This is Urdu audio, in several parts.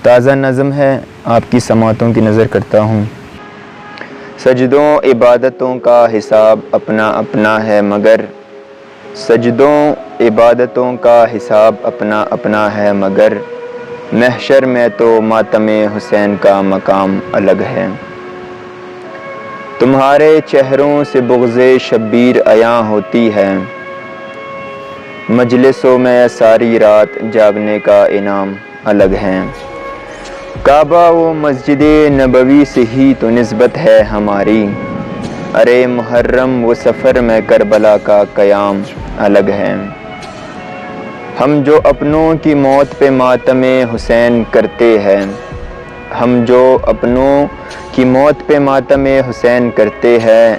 تازہ نظم ہے، آپ کی سماعتوں کی نظر کرتا ہوں۔ سجدوں عبادتوں کا حساب اپنا اپنا ہے مگر سجدوں عبادتوں کا حساب اپنا اپنا ہے مگر محشر میں تو ماتم حسین کا مقام الگ ہے۔ تمہارے چہروں سے بغض شبیر عیاں ہوتی ہے، مجلسوں میں ساری رات جاگنے کا انعام الگ ہے۔ کعبہ و مسجد نبوی سے ہی تو نسبت ہے ہماری، ارے محرم و سفر میں کربلا کا قیام الگ ہے۔ ہم جو اپنوں کی موت پہ ماتم حسین کرتے ہیں، ہم جو اپنوں کی موت پہ ماتم حسین کرتے ہیں،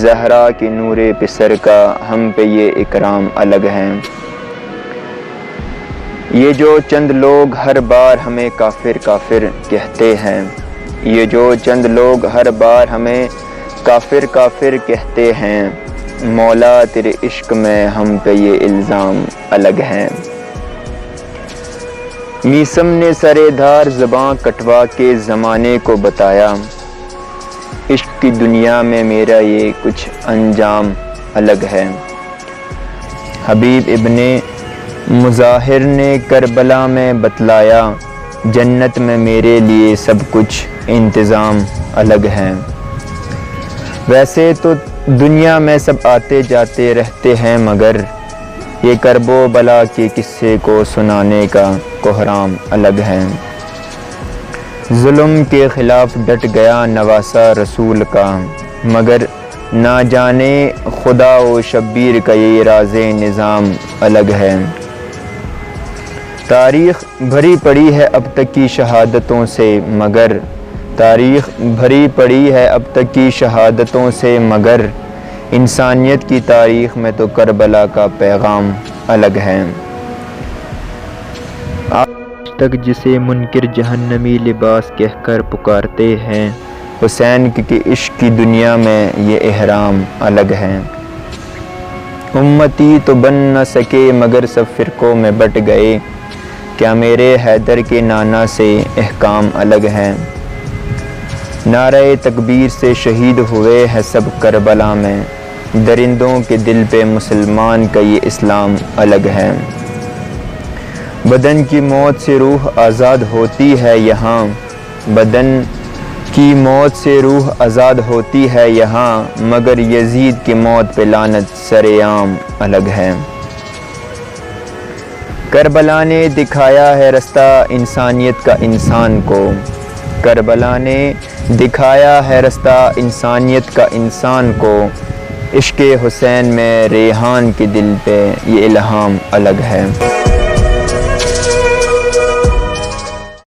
زہرا کی نور پسر کا ہم پہ یہ اکرام الگ ہے۔ یہ جو چند لوگ ہر بار ہمیں کافر کافر کہتے ہیں، یہ جو چند لوگ ہر بار ہمیں کافر کافر کہتے ہیں، مولا تیرے عشق میں ہم پہ یہ الزام الگ ہے۔ میثم نے سرے دھار زباں کٹوا کے زمانے کو بتایا، عشق کی دنیا میں میرا یہ کچھ انجام الگ ہے۔ حبیب ابن مظاہر نے کربلا میں بتلایا، جنت میں میرے لیے سب کچھ انتظام الگ ہے۔ ویسے تو دنیا میں سب آتے جاتے رہتے ہیں مگر یہ کرب و بلا کے قصے کو سنانے کا کوہرام الگ ہے۔ ظلم کے خلاف ڈٹ گیا نواسہ رسول کا، مگر نہ جانے خدا و شبیر کا یہ راز نظام الگ ہے۔ تاریخ بھری پڑی ہے اب تک کی شہادتوں سے مگر تاریخ بھری پڑی ہے اب تک کی شہادتوں سے مگر انسانیت کی تاریخ میں تو کربلا کا پیغام الگ ہے۔ آج تک جسے منکر جہنمی لباس کہہ کر پکارتے ہیں، حسین کے عشق کی دنیا میں یہ احرام الگ ہے۔ امتی تو بن نہ سکے مگر سب فرقوں میں بٹ گئے، کیا میرے حیدر کے نانا سے احکام الگ ہے۔ نعرہ تکبیر سے شہید ہوئے ہیں سب کربلا میں، درندوں کے دل پہ مسلمان کا یہ اسلام الگ ہے۔ بدن کی موت سے روح آزاد ہوتی ہے یہاں، بدن کی موت سے روح آزاد ہوتی ہے یہاں، مگر یزید کی موت پہ لعنت سر عام الگ ہے۔ کربلا نے دکھایا ہے رستہ انسانیت کا انسان کو، کربلا نے دکھایا ہے رستہ انسانیت کا انسان کو، عشق حسین میں ریحان کے دل پہ یہ الہام الگ ہے۔